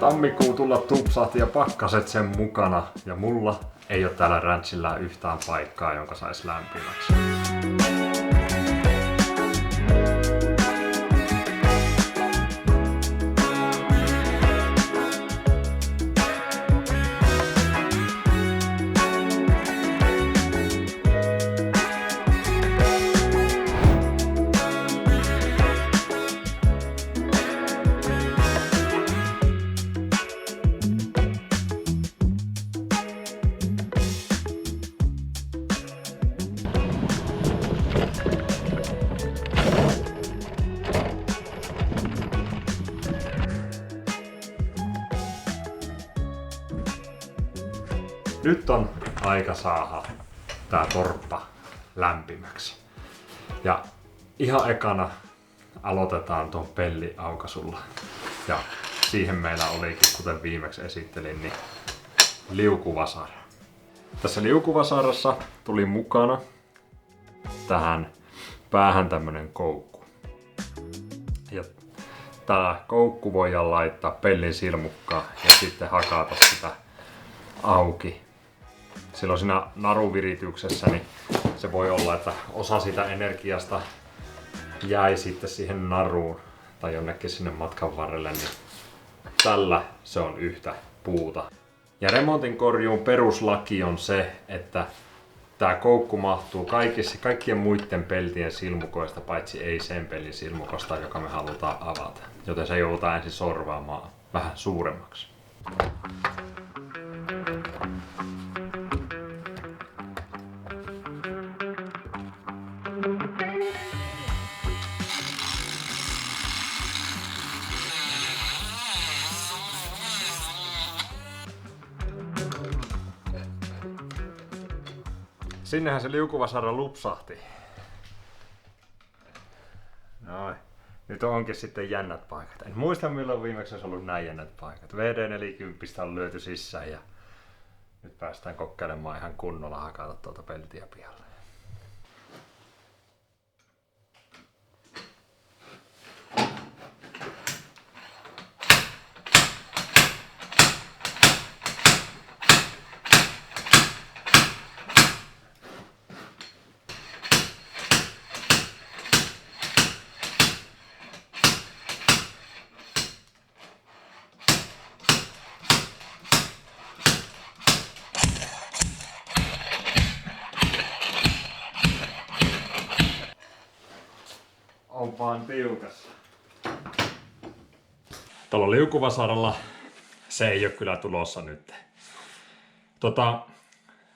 Tammikuu tulla tupsahti ja pakkaset sen mukana. Ja mulla ei ole täällä ranchilla yhtään paikkaa, jonka sais lämpimäksi. Nyt on aika saada tää torppa lämpimäksi. Ja ihan ekana aloitetaan tuon pelliaukasulla. Ja siihen meillä olikin, kuten viimeksi esittelin, niin liukuvasara. Tässä liukuvasarassa tuli mukana tähän päähän tämmönen koukku. Ja tää koukku voidaan laittaa pellin silmukkaan ja sitten hakata sitä auki. Silloin siinä naruvirityksessä niin se voi olla, että osa sitä energiasta jäi sitten siihen naruun tai jonnekin sinne matkan varrelle, niin tällä se on yhtä puuta. Ja remontin korjuun peruslaki on se, että tämä koukku mahtuu kaikkien muiden peltien silmukoista, paitsi ei sen pelin silmukosta, joka me halutaan avata. Joten se joudutaan ensin sorvaamaan vähän suuremmaksi. Sinnehän se liukuvasara lupsahti. Noin. Nyt onkin sitten jännät paikat. En muista milloin viimeksi olisi ollut näin jännät paikat. VD40 on lyöty sisään ja nyt päästään kokeilemaan ihan kunnolla hakata tuolta peltiä pihalle. On vaan tiukassa. Tuolla liukuvasaralla se ei ole kyllä tulossa nyt.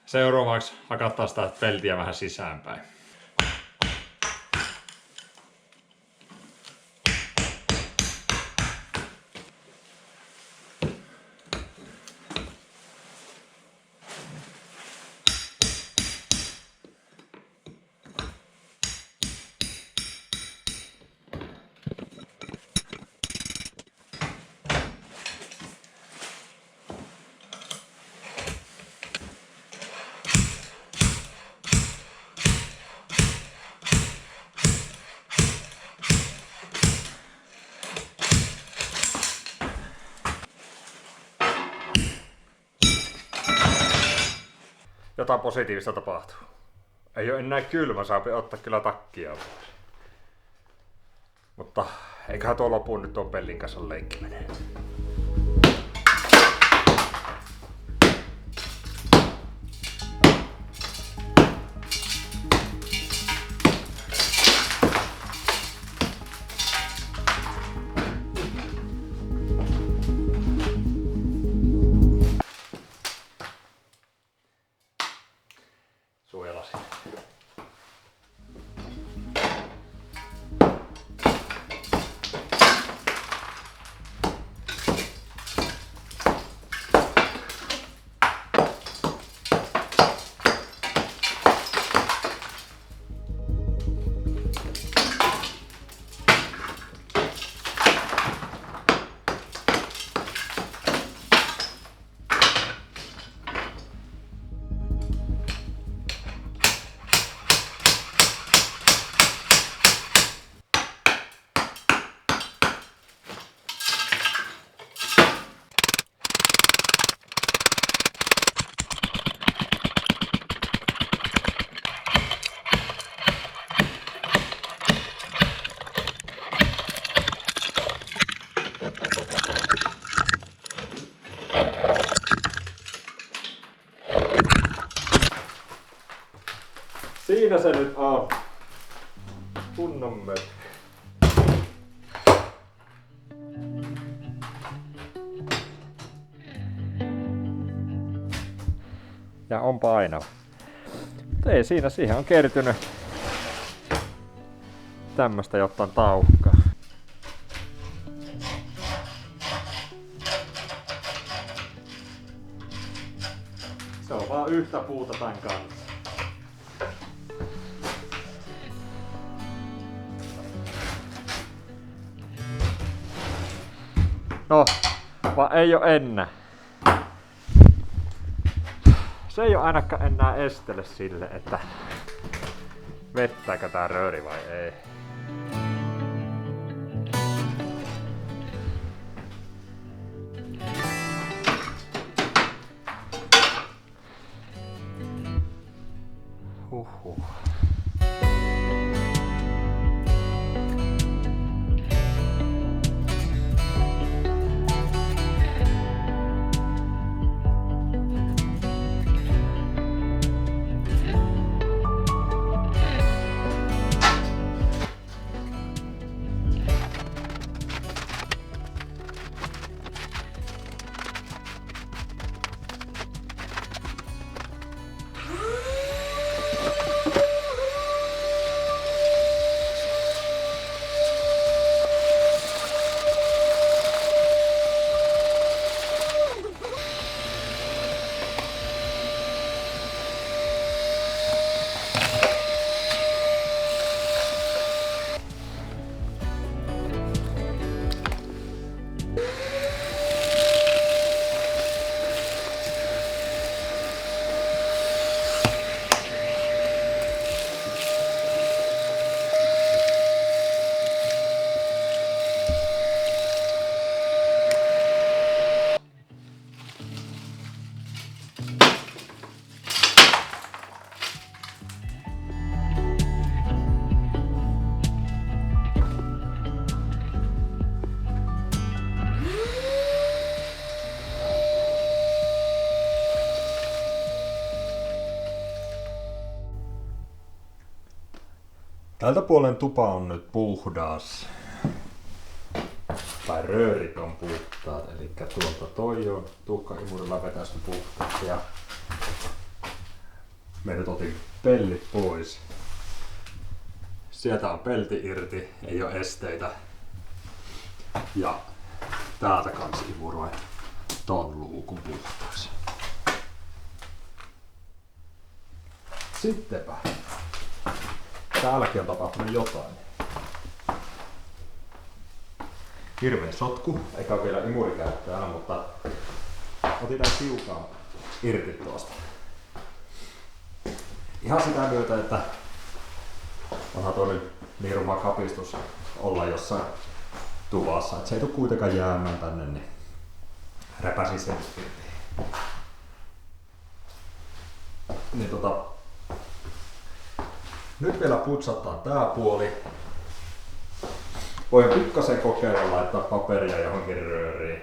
Seuraavaksi hakataan sitä peltiä vähän sisäänpäin. Jotain positiivista tapahtuu. Ei ole enää kylmä, saapi ottaa kyllä takkia pois. Mutta eiköhän tuo lopun nyt tuon pellin kanssa leikkiminen. Suojalasi. Siinä se nyt on. Kunnon mökki. Ja on painava. Mutta ei siinä, siihen on kertynyt tämmöstä jotain taukkaa. Se on vaan yhtä puuta tän kanssa. No, vaan ei oo enää. Se ei oo ainakaan enää estele sille, että vettääkö tää rööri vai ei. Huhhuh. Tältä puolen tupa on nyt puhdas. Tai röörit on puhtaat, eli tuolta toi on tuhkaimurilla vetästy puhtaaksi ja me nyt otin pellit pois. Sieltä on pelti irti, ei ole esteitä. Ja täältä kanssa imuroin ton luukun puhtaaksi. Sittenpä. Täälläkin on tapahtunut jotain. Hirveä sotku, eikä ole vielä imurikäyttöä, mutta otin tän tiukaan irti tuosta. Ihan sitä myötä, että onhan toi nyt niin ruma kapistus olla jossain tuvassa, että se ei tule kuitenkaan jäämään tänne, niin repäsin sen irti. Niin nyt vielä putsataan tää puoli. Voin pikkasen kokeilla laittaa paperia johonkin rööriin.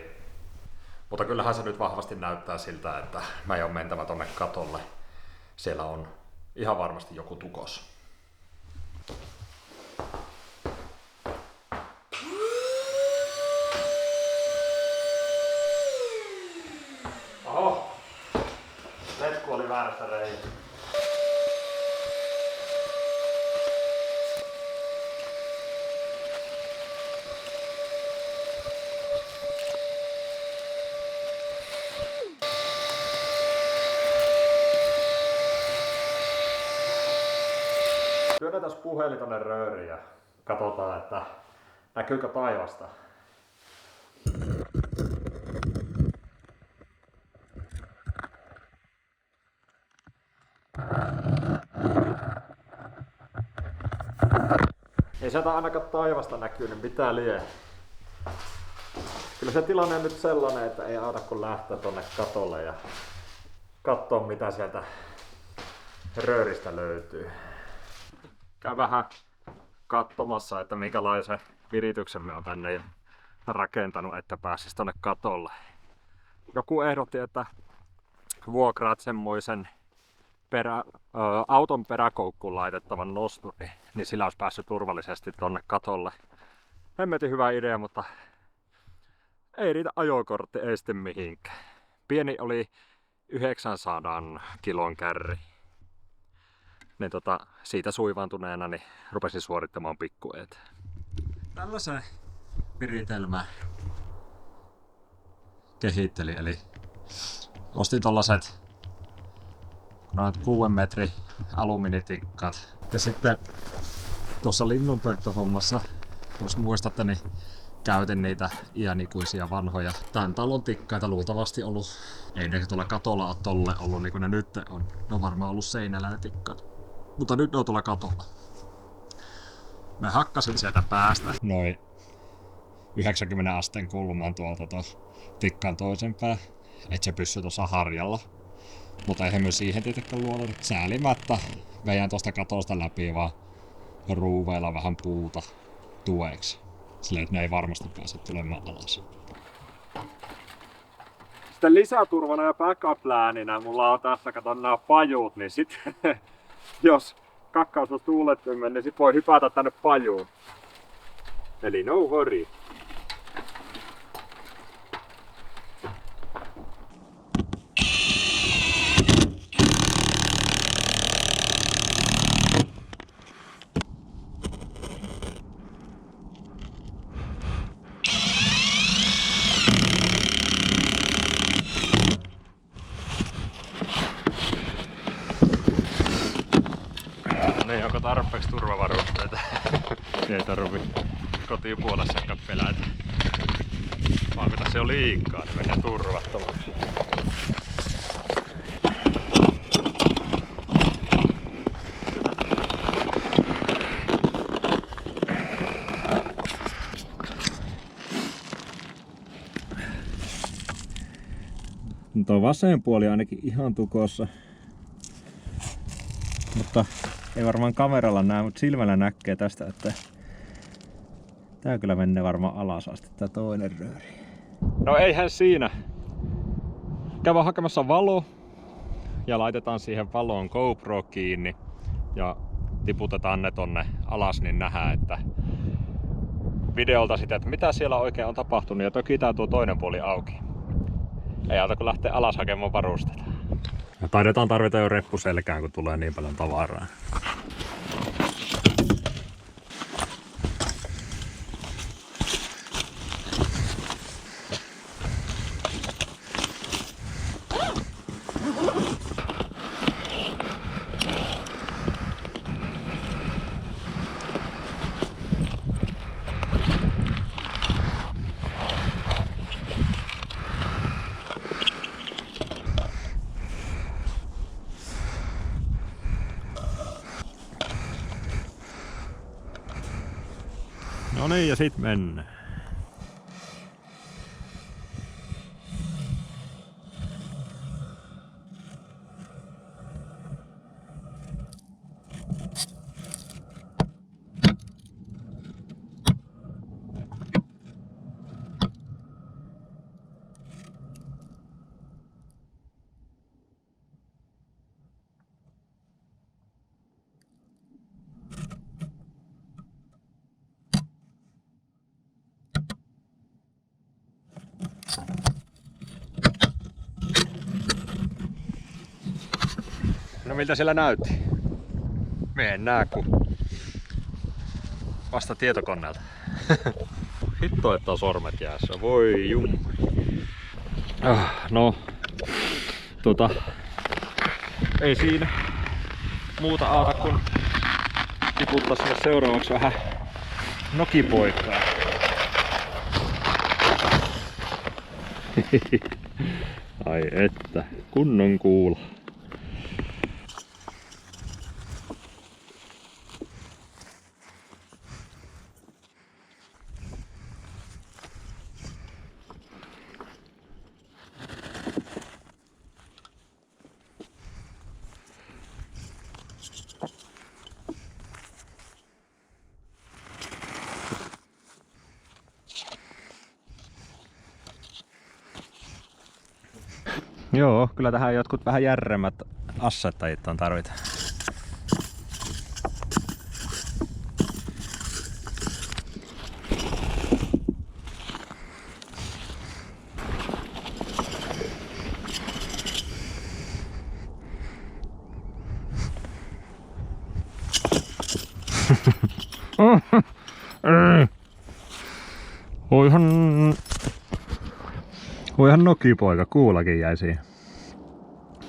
Mutta kyllähän se nyt vahvasti näyttää siltä, että mä en ole mentävä tonne katolle. Siellä on ihan varmasti joku tukos. Oho! Letku oli väärässä reissä. Työnnetään puhelin tonne rööriin ja katsotaan, että näkyykö taivasta. Ei sieltä ainakaan taivasta näkyy, niin mitä lie. Kyllä se tilanne on nyt sellainen, että ei auta kun lähteä tonne katolle ja katsoa mitä sieltä rööristä löytyy. Käy vähän katsomassa, että minkälaisen virityksen me on tänne rakentanut, että pääsisi tonne katolle. Joku ehdotti, että vuokraat semmoisen auton peräkoukkuun laitettavan nosturi, niin sillä olisi päässyt turvallisesti tonne katolle. Hemmetin hyvä idea, mutta ei riitä ajokortti, ei sitten mihinkään. Pieni oli 900 kilon kärri. Niin siitä suivaantuneena niin rupesin suorittamaan pikkueet. Tällaisen viritelmän kehittelin, eli ostin tollaset noin 6 metri alumiinitikkat. Ja sitten tuossa linnunpönttöhommassa, jos muistatte, niin käytin niitä iänikuisia vanhoja tämän talon tikkaita, luultavasti ollut, ei ne tuolla katolla ole tolle ollut niin kuin ne nyt on. Ne on varmaan ollut seinällä ne tikkat. Mutta nyt ne on tuolla katolla. Mä hakkasin sieltä päästä noin 90 asteen kulman tuolta tikkaan toisen pää, että se pysyy tuossa harjalla. Mutta eihän myös siihen tietenkään luoda säälimättä. Veijän tuosta katosta läpi vaan ruuveilla vähän puuta tueksi. Silleen, että ne ei varmasti pääse tulemaan alas. Sitten lisäturvana ja backup-lääninä mulla on tässä, katon nämä pajut, niin sit jos kakkaus on tuulettymme, niin sit voi hypätä tänne pajuun. Eli no worry. Niin, onko tarpeeksi turvavarusteita? Ei tarvi kotipuolessakaan pelätä. Vaan kun tässä on liikaa, niin menee turvattomaksi. Tuo vasen puoli ainakin ihan tukossa. Mutta ei varmaan kameralla näe, mutta silmällä näkee tästä, että tää kyllä menee varmaan alas asti, tää toinen rööri. No eihän siinä. Käydään hakemassa valo ja laitetaan siihen valoon GoPro kiinni ja tiputetaan ne tonne alas, niin nähdään, että videolta sitä, että mitä siellä oikein on tapahtunut, ja toki tää tuo toinen puoli auki. Ei auta kun lähtee alas hakemaan varusteita. Ja taidetaan tarvita jo reppu selkään, kun tulee niin paljon tavaraa. No niin, ja sit mennään. No miltä siellä näytti? Me en näe kun vasta tietokoneelta. Hitto, että on sormet jäässä. Voi jummi. No, ei siinä muuta auta kun tiputtaa sinne seuraavaksi vähän nokipoikaa. Ai että, kunnon kuula. Joo, kyllä tähän jotkut vähän järremmät assettajit on tarvita. Voihan nokipoika, kuulakin jäi siihen.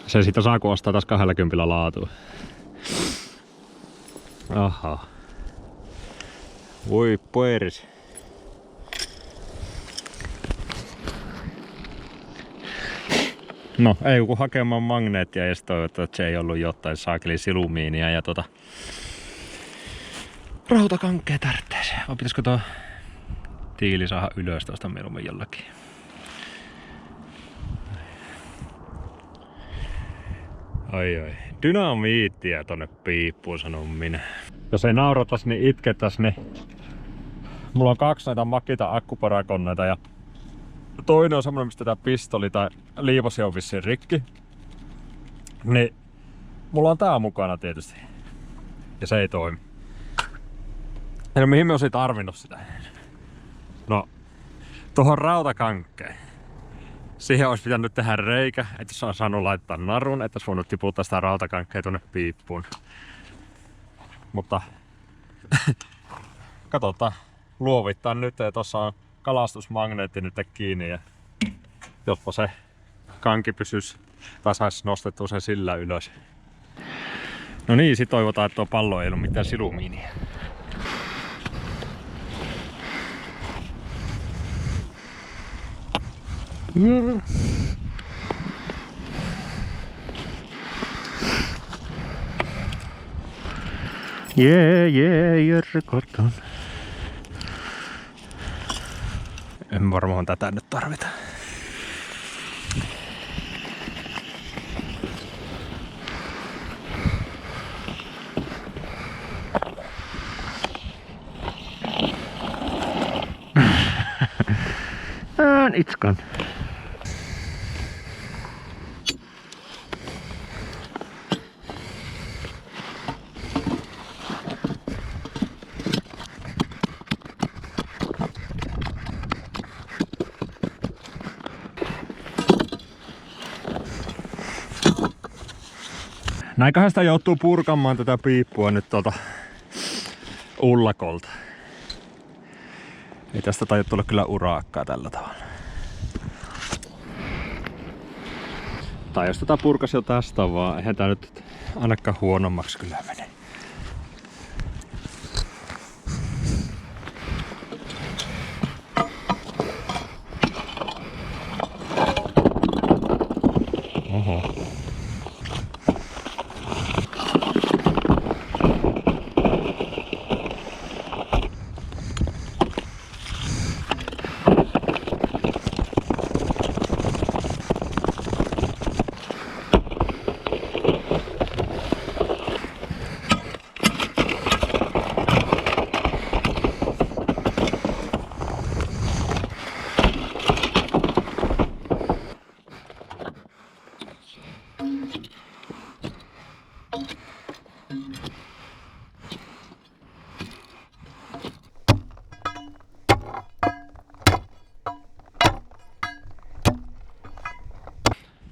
Se siitä saa kun ostaa taas 20 laatua. Aha. Voi poeris. No, ei kun hakemaan magneettia ja toivottavasti, että se ei ollut jotain saakeli silumiinia ja rautakankkeja tarvitseeseen. Vai pitäisikö tuo tiili saada ylös tuosta mieluummin jollakin? Oi. Dynamiittia tonne piippuun, sanon minä. Jos ei nauratas, niin itkettäs, niin mulla on 2 näitä Makita akkuparakoneita ja toinen on semmonen, mistä tää pistoli tai liivosi on vissiin rikki. Niin mulla on tää mukana tietysti. Ja se ei toimi. Ja mihin me olisin tarvinnut sitä? No, tuohon rautakankkeen. Siihen olisi pitänyt tehdä reikä, että se on saanut laittaa narun, että olisi voinut tiputtaa sitä rautakankkeen tuonne piippuun. Mutta katsotaan, luovittaa nyt, että tuossa on kalastusmagneetti nyt kiinni ja jospa se kanki pysyisi tai saisi nostettua sen sillä ylös. No niin, sit toivotaan, että tuo pallo ei ole mitään silumiinia. Jörkoton. En varmaan tätä nyt tarvita. Itskan. Näinköhän sitä joutuu purkamaan tätä piippua nyt tuolta ullakolta. Ei tästä taida tulla kyllä uraakkaa tällä tavalla. Tai jos tätä purkasi jo tästä vaan, eihän tää nyt ainakaan huonommaksi kyllä mene. Oho.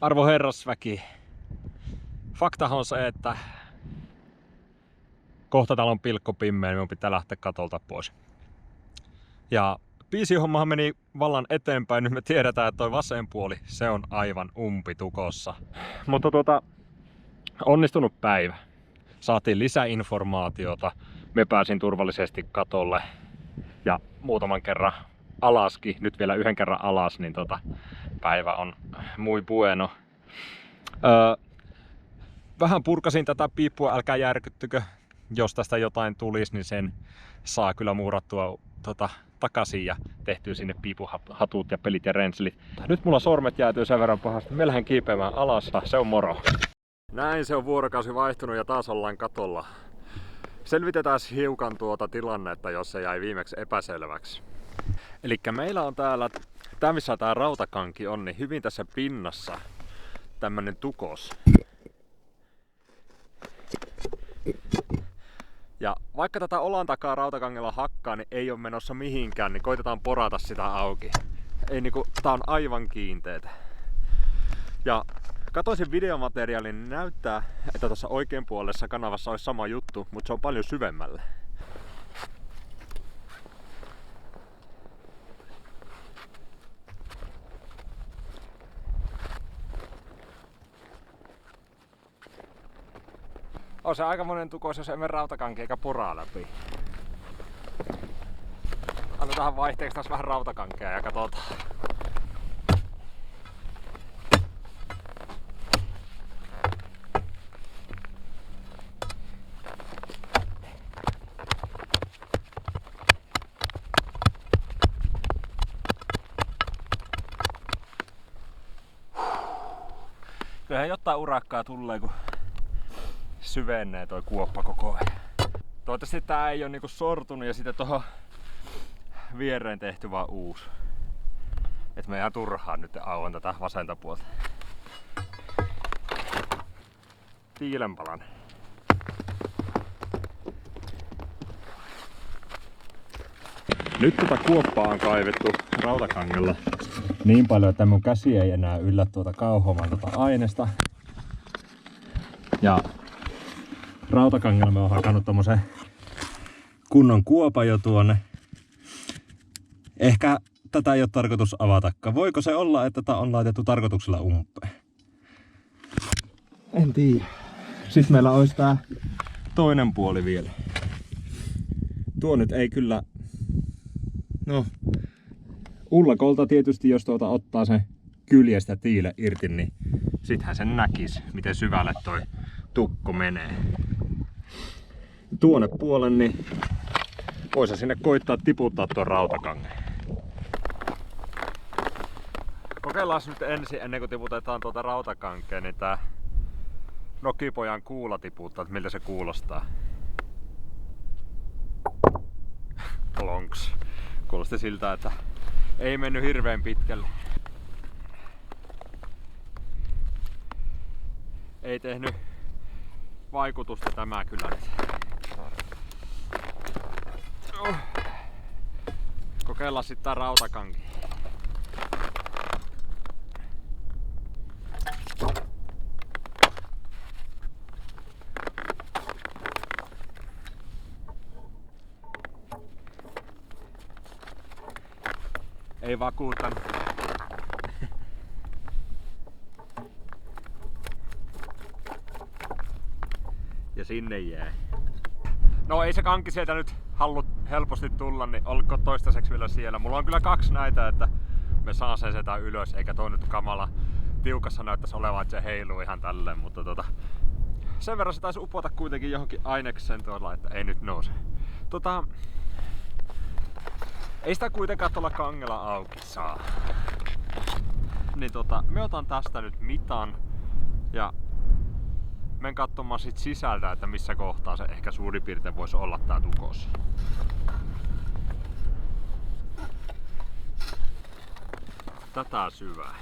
Arvo herrasväki, faktahan on se, että kohta täällä on pilkko pimmeä, niin minun pitää lähteä katolta pois. Ja biisihommahan meni vallan eteenpäin, nyt me tiedetään, että toi vasen puoli, se on aivan umpitukossa. Mutta onnistunut päivä. Saatiin lisäinformaatiota, me pääsin turvallisesti katolle ja muutaman kerran alaskin, nyt vielä 1 kerran alas, niin päivä on muy bueno. Vähän purkasin tätä piippua, älkää järkyttykö. Jos tästä jotain tulisi, niin sen saa kyllä muurattua takaisin ja tehtyä sinne piipuhatut ja pelit ja renslit. Nyt mulla sormet jäätyy sen verran pahasti. Me lähden kiipeämään alas, se on moro. Näin se on vuorokausi vaihtunut ja taas ollaan katolla. Selvitetään hiukan tilannetta, jos se jäi viimeksi epäselväksi. Elikkä meillä on täällä, missä tää rautakanki on, niin hyvin tässä pinnassa tämmönen tukos. Ja vaikka tätä olan takaa rautakangella hakkaa, niin ei ole menossa mihinkään, niin koitetaan porata sitä auki. Ei niinku, tää on aivan kiinteetä. Ja katoisin videomateriaalin, niin näyttää, että tuossa oikein puolessa kanavassa olisi sama juttu, mutta se on paljon syvemmällä. On se aikamoinen tukos, jos emme rautakanki eikä poraa läpi. Annetaan vaihteeksi taas vähän rautakankea ja katsotaan. Kyllähän jotain urakkaa tulee, kun syvenee toi kuoppa koko ajan. Toivottavasti tää ei oo niinku sortunut ja sitten tohon viereen tehty vaan uusi. Et me ihan turhaan nyt auan tätä vasenta puolta. Tiilenpalan. Nyt tätä kuoppaa on kaivettu rautakangella niin paljon, että mun käsi ei enää yllä tuota kauhoamaan tuota aineesta. Ja rautakangella me on hakannut tommosen kunnon kuopan jo tuonne. Ehkä tätä ei ole tarkoitus avatakaan. Voiko se olla, että tätä on laitettu tarkoituksella umpeen? En tiedä. Sitten meillä olisi tää toinen puoli vielä. Tuo nyt ei kyllä... No, ullakolta tietysti, jos tuota ottaa sen kyljestä tiile irti, niin sittenhän sen näkisi, miten syvälle toi tukko menee. Tuonne puolen, niin voisi sinne koittaa tiputtaa tuon rautakangen. Kokeillaan nyt ensin, ennen kuin tiputetaan tuota rautakankeen, niin tää nokipojan kuula tiputtaa, että miltä se kuulostaa. Plonks. Kuulosti siltä, että ei mennyt hirveän pitkälle. Ei tehnyt vaikutusta tämä kyllä nyt. Kokeillaan sitten tää rautakanki. Ei vakuuttanut. Ja sinne jää. No ei se kanki sieltä nyt halua helposti tulla, niin olko toistaiseksi vielä siellä. Mulla on kyllä 2 näitä, että me saa sen sieltä ylös, eikä toi nyt kamala tiukassa näyttäisi olevan, että se heiluu ihan tälleen, mutta sen verran se taisi upota kuitenkin johonkin ainekseen tuolla, että ei nyt nouse. Ei sitä kuitenkaan tuolla kangella auki saa. Niin me otan tästä nyt mitan ja menen katsomaan sit sisältä, että missä kohtaa se ehkä suurin piirtein voisi olla tää tukos. Tätä syvää.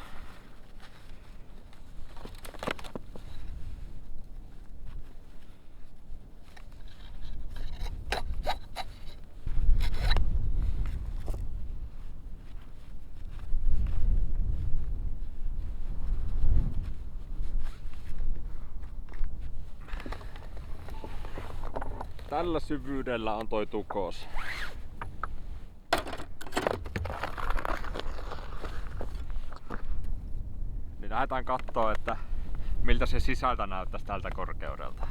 Tällä syvyydellä on toi tukos. Niin lähdetään kattoo, että miltä se sisältä näyttäisi tältä korkeudelta.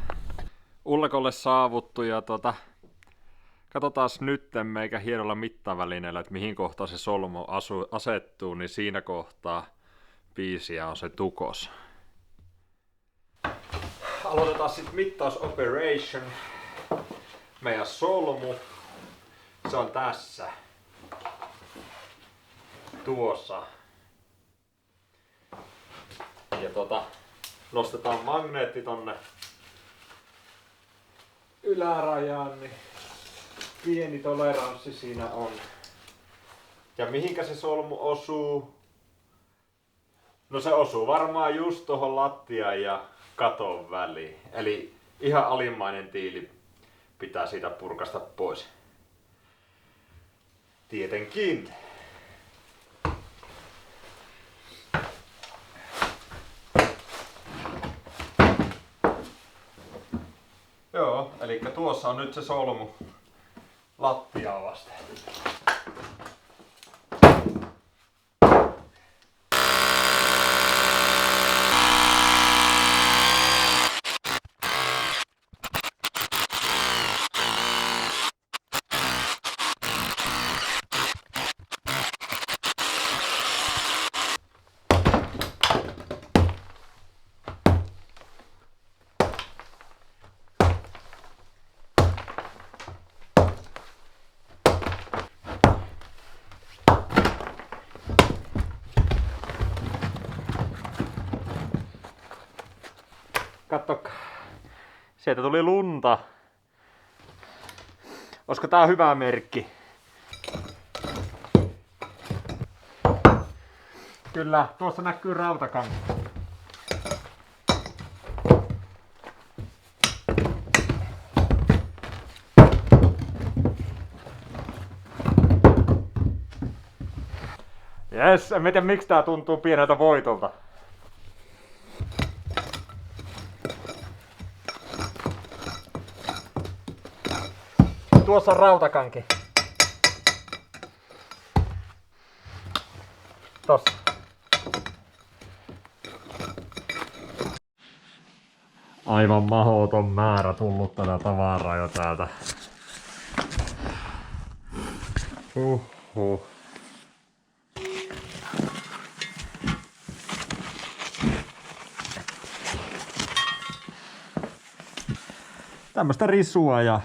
Ullakolle saavuttu ja katsotaan nyt meikä hienolla mittavälineellä, että mihin kohtaan se solmu asettuu, niin siinä kohtaa biisiä on se tukos. Aloitetaan sitten mittausoperation. Meidän solmu, se on tässä. Tuossa. Ja nostetaan magneetti tonne ylärajaan, niin pieni toleranssi siinä on. Ja mihinkä se solmu osuu? No se osuu varmaan just tuohon lattian ja katon väliin. Eli ihan alimmainen tiili pitää siitä purkasta pois. Tietenkin. Joo, eli tuossa on nyt se solmu lattiaa vasten. Katso, sieltä tuli lunta. Olisiko tää hyvä merkki? Kyllä, tuossa näkyy rautakanki. Jes, en tiedä miksi tää tuntuu pieneltä voitolta. Tuossa on rautakanki. Tossa. Aivan mahoton määrä tullut tätä tavaraa jo täältä. Tämmöstä risua ja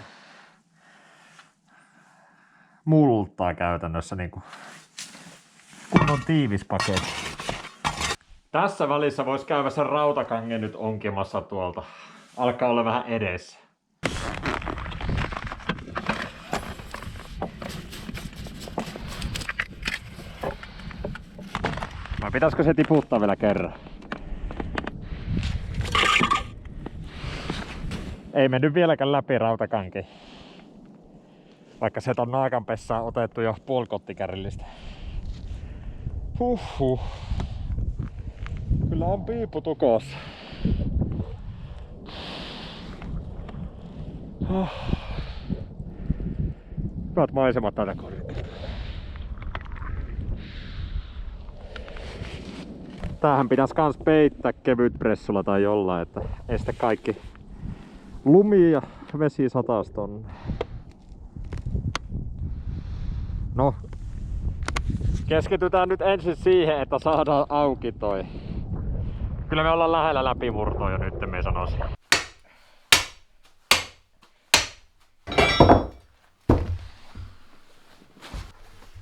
multaa käytännössä niinku kunnon tiivis paketti. Tässä välissä vois käydä sen rautakangen nyt onkimassa tuolta. Alkaa olla vähän edessä. Vai pitäisikö se tiputtaa vielä kerran? Ei mennyt vieläkään läpi rautakanki. Vaikka se on naakanpessaan otettu jo puolikottikärrillistä. Huhhuh. Kyllä on piippu tukossa. Hyvät maisemat tätä korkeaa. Tämähän pitäisi kans peittää kevytpressulla tai jollain, että estä kaikki lumi ja vesi sataisi tonne. No, keskitytään nyt ensin siihen, että saadaan auki toi. Kyllä me ollaan lähellä läpimurtoa jo nyt, me sanoisin.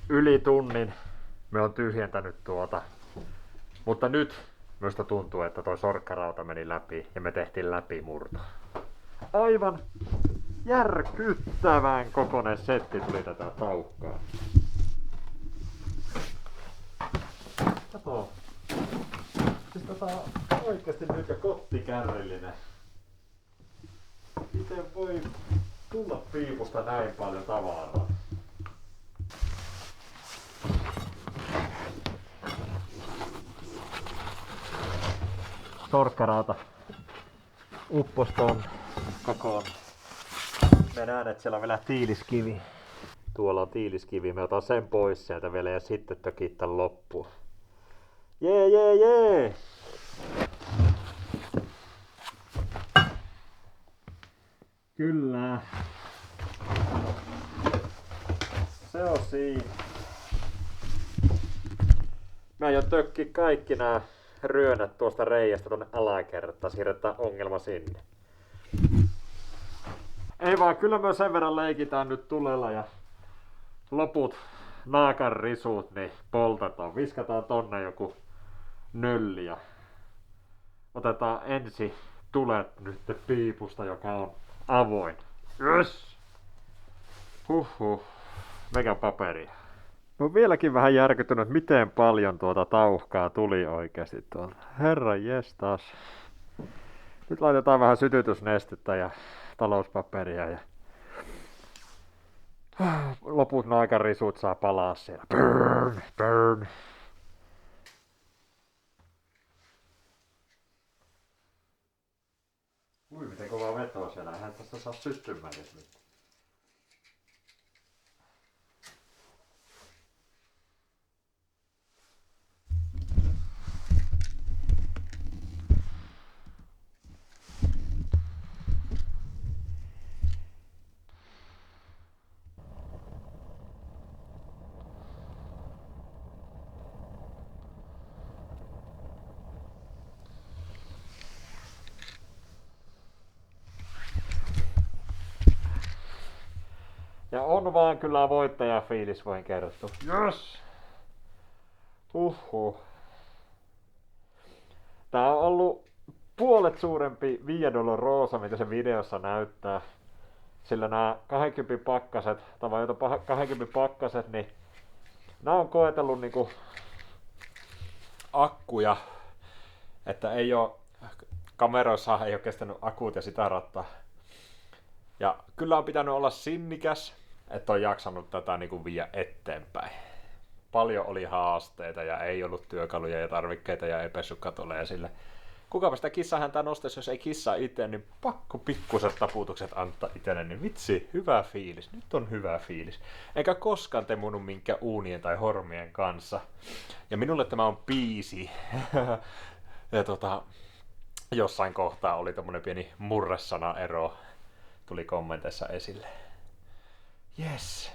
Yli tunnin me on tyhjentänyt tuota. Mutta nyt minusta tuntuu, että toi sorkkarauta meni läpi ja me tehtiin läpimurto. Aivan järkyttävän kokoinen setti tuli tätä taukkaa. Kato. Siis on oikeesti nyt kottikärrillinen. Miten voi tulla piipusta näin paljon tavaraa? Sorkkarauta uppos ton kokoon. Me näen, että siellä on vielä tiiliskivi. Tuolla on tiiliskivi. Me otan sen pois sieltä vielä ja sitten tökit tän loppuun. Jee, jee, jee! Kyllä. Se on siinä. Mä aion tökkiä kaikki nää ryönät tuosta reiästä tonne alakertaan. Siirretään ongelma sinne. Ei vaan, kyllä me sen verran leikitään nyt tulella ja loput naakan risut niin poltetaan. Viskataan tonne joku nölli ja otetaan ensi tulet nyt piipusta, joka on avoin. Yes! Huhhuh. Mega paperia. Mä oon vieläkin vähän järkyttynyt, miten paljon tuota tauhkaa tuli oikeasti tuolta. Herran jestas. Nyt laitetaan vähän sytytysnestettä ja talouspaperia ja loput naikarisut saa palaa siellä. Burn, burn. Ui, miten kova veto siellä. Eihän tästä saa syttymään nyt. Ja on vaan kyllä voittajafiilis, voin kertoa. Yes! Tää on ollut puolet suurempi Via Dolorosa, mitä se videossa näyttää. Sillä nämä 20 pakkaset, tai jopa 20 pakkaset, niin nämä on koetellut niinku akkuja, että ei oo, kameroissa ei oo kestänyt akut ja sitä rattaa. Ja kyllä on pitänyt olla sinnikäs, että on jaksanut tätä niinku viedä eteenpäin. Paljon oli haasteita ja ei ollut työkaluja ja tarvikkeita ja ei pessy katolle esille. Kukapa sitä kissahäntää nostaisi, jos ei kissa itse, niin pakko pikkuset taputukset antaa itselle, niin vitsi, hyvä fiilis. Nyt on hyvä fiilis. Eikä koskaan temunut minkään uunien tai hormien kanssa. Ja minulle tämä on biisi. Ja jossain kohtaa oli tommonen pieni murresana-ero. Tuli kommenteissa esille. Yes.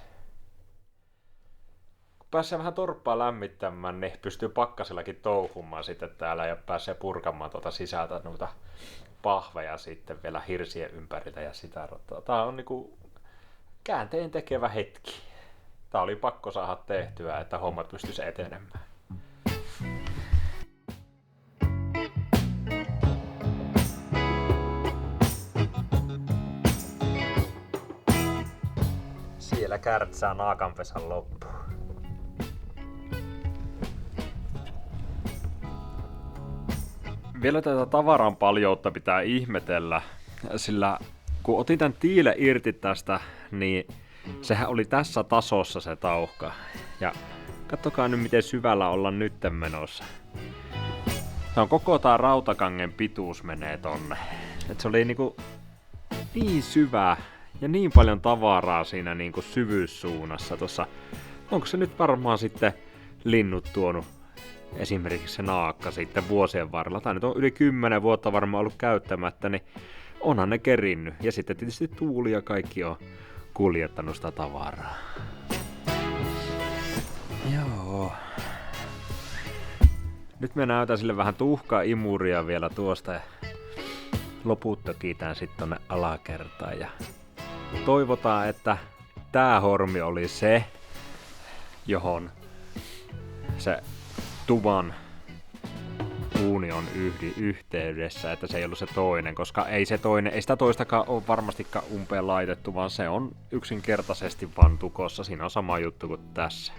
Kun pääsee vähän torppaa lämmittämään, niin pystyy pakkasellakin touhumaan sitten täällä ja pääsee purkamaan sisältä noita pahveja sitten vielä hirsien ympäriltä ja sitä rottaa. Tää on niinku käänteen tekevä hetki. Tää oli pakko saada tehtyä, että hommat pystyisi etenemään. Siellä kärtsää naakanpesän loppu. Vielä tätä tavaran paljoutta pitää ihmetellä, sillä kun otin tän tiilen irti tästä, niin sehän oli tässä tasossa se tauhka. Ja katsokaa nyt miten syvällä ollaan nytten menossa. Tämä on koko tää rautakangen pituus menee tonne. Et se oli niin syvä ja niin paljon tavaraa siinä syvyyssuunnassa tossa. Onko se nyt varmaan sitten linnut tuonut? Esimerkiksi se naakka sitten vuosien varrella, tai nyt on yli 10 vuotta varmaan ollut käyttämättä, niin onhan ne kerinnyt. Ja sitten tietysti tuuli ja kaikki on kuljettanut sitä tavaraa. Joo. Nyt me näytän sille vähän tuhkaa imuria vielä tuosta ja loput tökitään sitten tonne alakertaan. Ja toivotaan, että tää hormi oli se, johon se tuvan uuni on yhteydessä, että se ei ollut se toinen, koska ei sitä toistakaan ole varmastikaan umpeen laitettu, vaan se on yksinkertaisesti vaan tukossa. Siinä on sama juttu kuin tässä.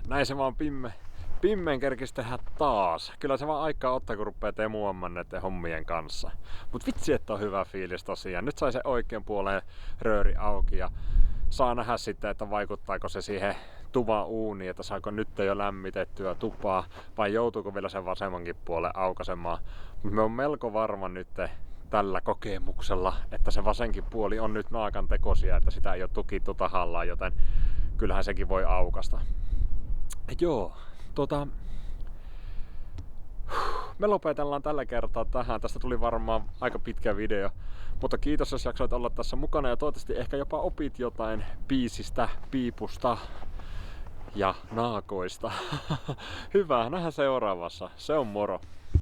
Näin se vaan pimmeen kerkisi tehdä taas. Kyllä se vaan aikaa ottaa, kun rupeaa temuamaan näiden hommien kanssa. Mut vitsi, että on hyvä fiilis tosiaan. Nyt sai se oikean puoleen rööri auki ja saa nähdä sitten, että vaikuttaako se siihen tuvan uuniin, että saako nyt jo lämmitettyä tupaa vai joutuuko vielä sen vasemmankin puolen aukaisemaan. Mutta me on melko varma nyt tällä kokemuksella, että se vasenkin puoli on nyt naakan tekosia, että sitä ei ole tukittu tahallaan, joten kyllähän sekin voi aukasta. Joo, me lopetellaan tällä kertaa tähän. Tästä tuli varmaan aika pitkä video. Mutta kiitos, jos jaksoit olla tässä mukana ja toivottavasti ehkä jopa opit jotain biisistä, piipusta ja naakoista. Hyvä, nähdään seuraavassa. Se on moro.